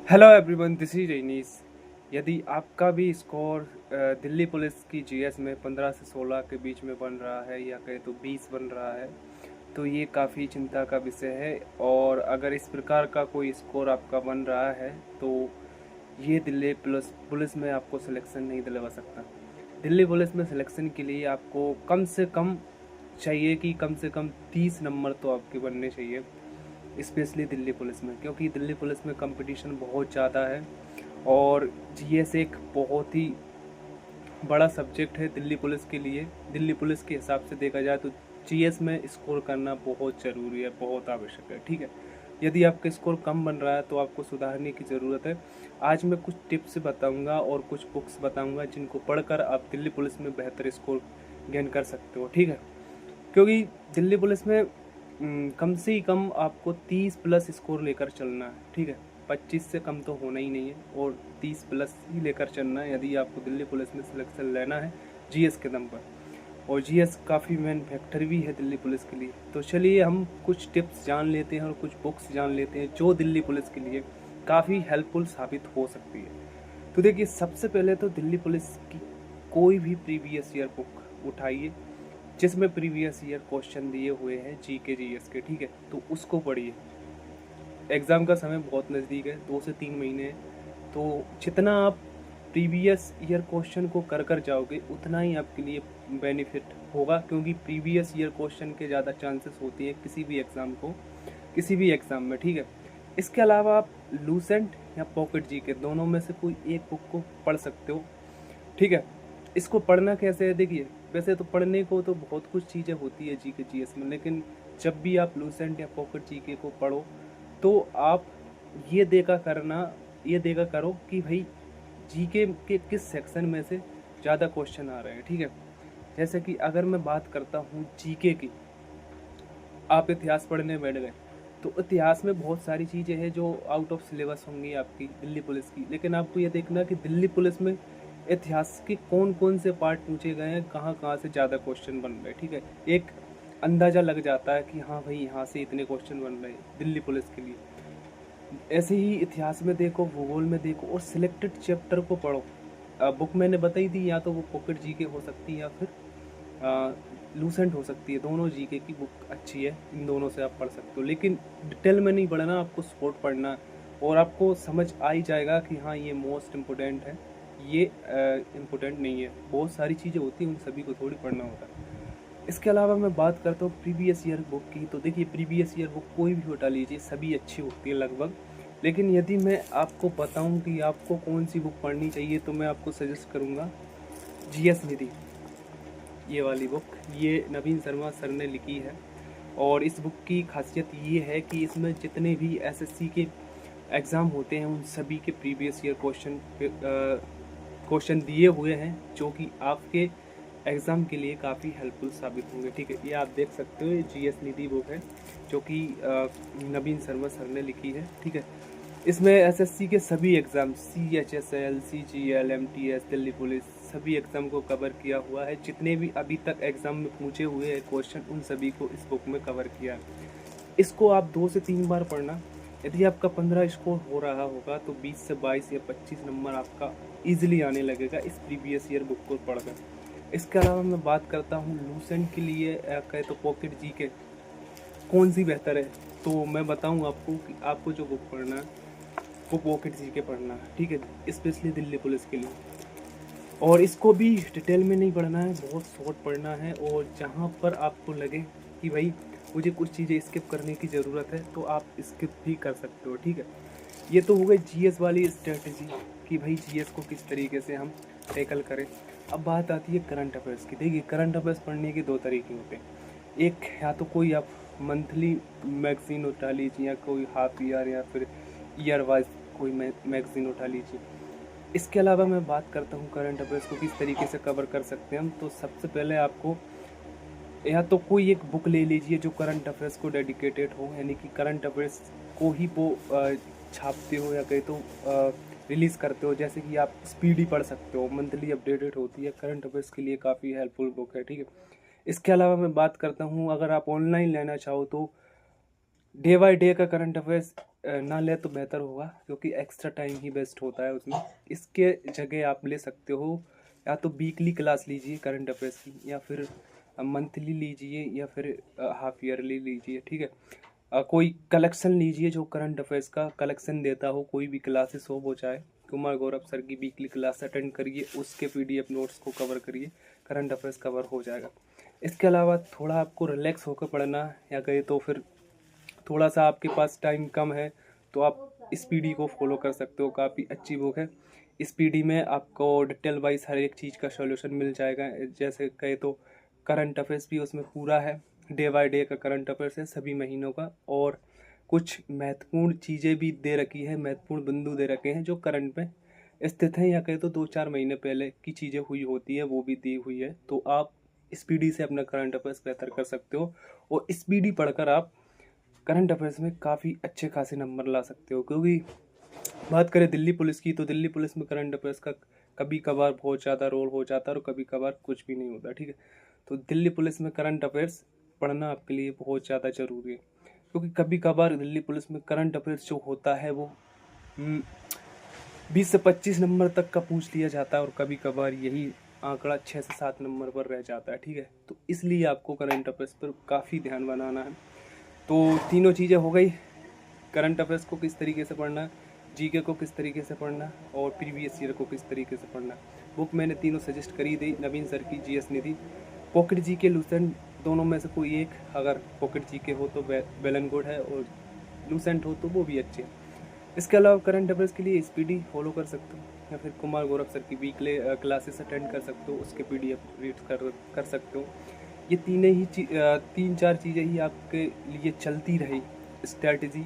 Hello everyone, this is रईनीस। यदि आपका भी स्कोर दिल्ली पुलिस की जीएस में 15 से 16 के बीच में बन रहा है या कहे तो 20 बन रहा है, तो ये काफ़ी चिंता का विषय है। और अगर इस प्रकार का कोई स्कोर आपका बन रहा है तो ये दिल्ली पुलिस में आपको सिलेक्शन नहीं दिलवा सकता। दिल्ली पुलिस में सिलेक्शन के लिए आपको कम से कम चाहिए कि कम से कम 30 नंबर तो आपके बनने चाहिए, स्पेशली दिल्ली पुलिस में, क्योंकि दिल्ली पुलिस में कंपटीशन बहुत ज़्यादा है। और जीएस एक बहुत ही बड़ा सब्जेक्ट है दिल्ली पुलिस के लिए। दिल्ली पुलिस के हिसाब से देखा जाए तो जीएस में स्कोर करना बहुत ज़रूरी है, बहुत आवश्यक है। ठीक है, यदि आपका स्कोर कम बन रहा है तो आपको सुधारने की ज़रूरत है। आज मैं कुछ टिप्स बताऊंगा और कुछ बुक्स बताऊंगा जिनको पढ़कर आप दिल्ली पुलिस में बेहतर स्कोर गेन कर सकते हो। ठीक है, क्योंकि दिल्ली पुलिस में कम से कम आपको 30 प्लस स्कोर लेकर चलना है। ठीक है, 25 से कम तो होना ही नहीं है और 30 प्लस ही लेकर चलना है यदि आपको दिल्ली पुलिस में सिलेक्शन लेना है जीएस के दम पर। और जीएस काफ़ी मेन फैक्टर भी है दिल्ली पुलिस के लिए। तो चलिए हम कुछ टिप्स जान लेते हैं और कुछ बुक्स जान लेते हैं जो दिल्ली पुलिस के लिए काफ़ी हेल्पफुल साबित हो सकती है। तो देखिए, सबसे पहले तो दिल्ली पुलिस की कोई भी प्रीवियस ईयर बुक उठाइए जिसमें प्रीवियस ईयर क्वेश्चन दिए हुए हैं जीके जीएस के। ठीक है, तो उसको पढ़िए। एग्ज़ाम का समय बहुत नज़दीक है, 2 से 3 महीने है। तो जितना आप प्रीवियस ईयर क्वेश्चन को कर कर जाओगे उतना ही आपके लिए बेनिफिट होगा, क्योंकि प्रीवियस ईयर क्वेश्चन के ज़्यादा चांसेस होती है किसी भी एग्ज़ाम में। ठीक है, इसके अलावा आप लूसेंट या पॉकेट जीके दोनों में से कोई एक बुक को पढ़ सकते हो। ठीक है, इसको पढ़ना कैसे है, देखिए, वैसे तो पढ़ने को तो बहुत कुछ चीज़ें होती है जीके जीएस में, लेकिन जब भी आप लूसेंट या पॉकेट जीके को पढ़ो तो आप ये ये देखा करो कि भाई जीके के किस सेक्शन में से ज़्यादा क्वेश्चन आ रहे हैं। ठीक है, जैसे कि अगर मैं बात करता हूँ जीके की, आप इतिहास पढ़ने बैठ गए तो इतिहास में बहुत सारी चीज़ें हैं जो आउट ऑफ सिलेबस होंगी आपकी दिल्ली पुलिस की, लेकिन आपको ये देखना कि दिल्ली पुलिस में इतिहास के कौन कौन से पार्ट पूछे गए हैं, कहाँ कहाँ से ज़्यादा क्वेश्चन बन रहे हैं। ठीक है, एक अंदाज़ा लग जाता है कि हाँ भाई यहाँ से इतने क्वेश्चन बन रहे हैं दिल्ली पुलिस के लिए। ऐसे ही इतिहास में देखो, भूगोल में देखो और सिलेक्टेड चैप्टर को पढ़ो। बुक मैंने बताई थी, या तो वो पॉकेट जीके हो सकती है या फिर लूसेंट हो सकती है। दोनों जीके की बुक अच्छी है, इन दोनों से आप पढ़ सकते हो, लेकिन डिटेल में नहीं पढ़ना, आपको स्पोर्ट पढ़ना है और आपको समझ आ ही जाएगा कि हाँ ये मोस्ट इम्पोर्टेंट है, ये इम्पोर्टेंट नहीं है। बहुत सारी चीज़ें होती हैं, उन सभी को थोड़ी पढ़ना होता है। इसके अलावा मैं बात करता हूँ प्रीवियस ईयर बुक की, तो देखिए, प्रीवियस ईयर बुक कोई भी उठा लीजिए, सभी अच्छी होती है लगभग। लेकिन यदि मैं आपको बताऊं कि आपको कौन सी बुक पढ़नी चाहिए तो मैं आपको सजेस्ट करूंगा जीएस निधि, ये वाली बुक। ये नवीन शर्मा सर ने लिखी है और इस बुक की खासियत ये है कि इसमें जितने भी एसएससी के एग्ज़ाम होते हैं उन सभी के प्रीवियस ईयर क्वेश्चन दिए हुए हैं, जो कि आपके एग्ज़ाम के लिए काफ़ी हेल्पफुल साबित होंगे। ठीक है, ये आप देख सकते हो, ये जीएस निधि बुक है जो कि नवीन शर्मा सर ने लिखी है। ठीक है, इसमें एसएससी के सभी exam, CHSL, CGL, MTS, Delhi police, सभी एग्ज़ाम को कवर किया हुआ है। जितने भी अभी तक एग्ज़ाम में पूछे हुए हैं क्वेश्चन, उन सभी को इस बुक में कवर किया है। इसको आप 2 से 3 बार पढ़ना। यदि आपका 15 स्कोर हो रहा होगा तो 20 से 22 या 25 नंबर आपका ईजिली आने लगेगा इस प्रीवियस ईयर बुक को पढ़कर। इसके अलावा मैं बात करता हूँ लूसेंट के लिए, कहे तो पॉकेट जी के कौन सी बेहतर है, तो मैं बताऊँ आपको कि आपको जो बुक पढ़ना है वो पॉकेट जी के पढ़ना है। ठीक है, स्पेशली दिल्ली पुलिस के लिए। और इसको भी डिटेल में नहीं पढ़ना है, बहुत शॉर्ट पढ़ना है, और जहाँ पर आपको लगे कि भाई मुझे कुछ चीज़ें स्किप करने की ज़रूरत है तो आप स्किप भी कर सकते हो। ठीक है, ये तो हो गई जीएस वाली स्ट्रेटजी कि भाई जीएस को किस तरीके से हम टैकल करें। अब बात आती है करंट अफेयर्स की। देखिए, करंट अफेयर्स पढ़ने के 2 तरीके होते हैं। एक, या तो कोई आप मंथली मैगजीन उठा लीजिए, या कोई हाफ ईयर या फिर ईयर वाइज कोई मैगजीन उठा लीजिए। इसके अलावा मैं बात करता हूँ करंट अफेयर्स को किस तरीके से कवर कर सकते हैं हम, तो सबसे पहले आपको या तो कोई एक बुक ले लीजिए जो करंट अफेयर्स को डेडिकेटेड हो, यानी कि करंट अफेयर्स को ही वो छापते हो या कहीं तो रिलीज़ करते हो। जैसे कि आप स्पीडी पढ़ सकते हो, मंथली अपडेटेड होती है, करंट अफेयर्स के लिए काफ़ी हेल्पफुल बुक है। ठीक है, इसके अलावा मैं बात करता हूँ, अगर आप ऑनलाइन लेना चाहो तो डे बाय डे का करंट अफेयर्स ना ले तो बेहतर होगा, क्योंकि एक्स्ट्रा टाइम ही बेस्ट होता है उसमें। इसके जगह आप ले सकते हो या तो वीकली क्लास लीजिए करंट अफेयर्स की, या फिर मंथली लीजिए, या फिर हाफ ईयरली लीजिए, ठीक है। कोई कलेक्शन लीजिए जो करंट अफेयर्स का कलेक्शन देता हो, कोई भी क्लासेस हो, वो चाहे कुमार गौरव सर की वीकली क्लास अटेंड करिए, उसके PDF नोट्स को कवर करिए, करंट अफेयर्स कवर हो जाएगा। इसके अलावा थोड़ा आपको रिलैक्स होकर पढ़ना, या कहे तो फिर थोड़ा सा आपके पास टाइम कम है तो आप इस PD को फॉलो कर सकते हो, काफ़ी अच्छी बुक है। इस PD में आपको डिटेल वाइज हर एक चीज़ का सॉल्यूशन मिल जाएगा। जैसे कहे तो करंट अफेयर्स भी उसमें पूरा है, डे बाय डे का करंट अफेयर्स है सभी महीनों का, और कुछ महत्वपूर्ण चीज़ें भी दे रखी है, महत्वपूर्ण बिंदु दे रखे हैं जो करंट में स्थित हैं, या कहे तो 2-4 महीने पहले की चीज़ें हुई होती है वो भी दी हुई है। तो आप इस PD से अपना करंट अफेयर्स बेहतर कर सकते हो, और इस PD पढ़कर आप करंट अफेयर्स में काफ़ी अच्छे खासे नंबर ला सकते हो। क्योंकि बात करें दिल्ली पुलिस की, तो दिल्ली पुलिस में करंट अफेयर्स का कभी कभार बहुत ज़्यादा रोल हो जाता है और कभी कभार कुछ भी नहीं होता, ठीक है। तो दिल्ली पुलिस में करंट अफेयर्स पढ़ना आपके लिए बहुत ज़्यादा ज़रूरी है, क्योंकि कभी कभार दिल्ली पुलिस में करंट अफेयर्स जो होता है वो 20 से 25 नंबर तक का पूछ लिया जाता है, और कभी कभार यही आंकड़ा 6 से 7 नंबर पर रह जाता है, ठीक है। तो इसलिए आपको करंट अफेयर्स पर काफ़ी ध्यान बनाना है। तो तीनों चीज़ें हो गई, करंट अफेयर्स को किस तरीके से पढ़ना, GK को किस तरीके से पढ़ना, और प्रीवियस ईयर को किस तरीके से पढ़ना। बुक मैंने तीनों सजेस्ट करी थी, नवीन सर की GS निधि, पॉकेट GK, लूसेंट, दोनों में से कोई एक। अगर पॉकेट GK हो तो वेल एंड गुड है, और लूसेंट हो तो वो भी अच्छे हैं। इसके अलावा करंट अफेयर्स के लिए SPD फॉलो कर सकते हो, या फिर कुमार गौरव सर की वीकली क्लासेस अटेंड कर सकते हो, उसके PDF रीड कर सकते हो। ये 3-4 चीज़ें ही आपके लिए चलती रही स्ट्रैटेजी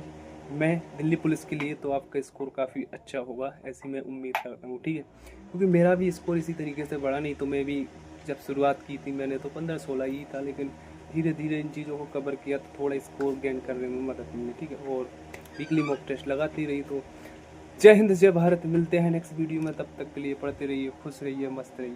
में दिल्ली पुलिस के लिए, तो आपका स्कोर काफ़ी अच्छा होगा, ऐसी मैं उम्मीद करता हूँ, ठीक है। क्योंकि मेरा भी स्कोर इसी तरीके से बढ़ा, नहीं तो मैं भी जब शुरुआत की थी मैंने तो 15-16 ही था, लेकिन धीरे धीरे इन चीज़ों को कवर किया तो थोड़ा स्कोर गेन करने में मदद मिली, ठीक है। और वीकली मॉक टेस्ट लगाती रही। तो जय हिंद जय भारत, मिलते हैं नेक्स्ट वीडियो में, तब तक के लिए पढ़ते रहिए, खुश रहिए, मस्त रहिए।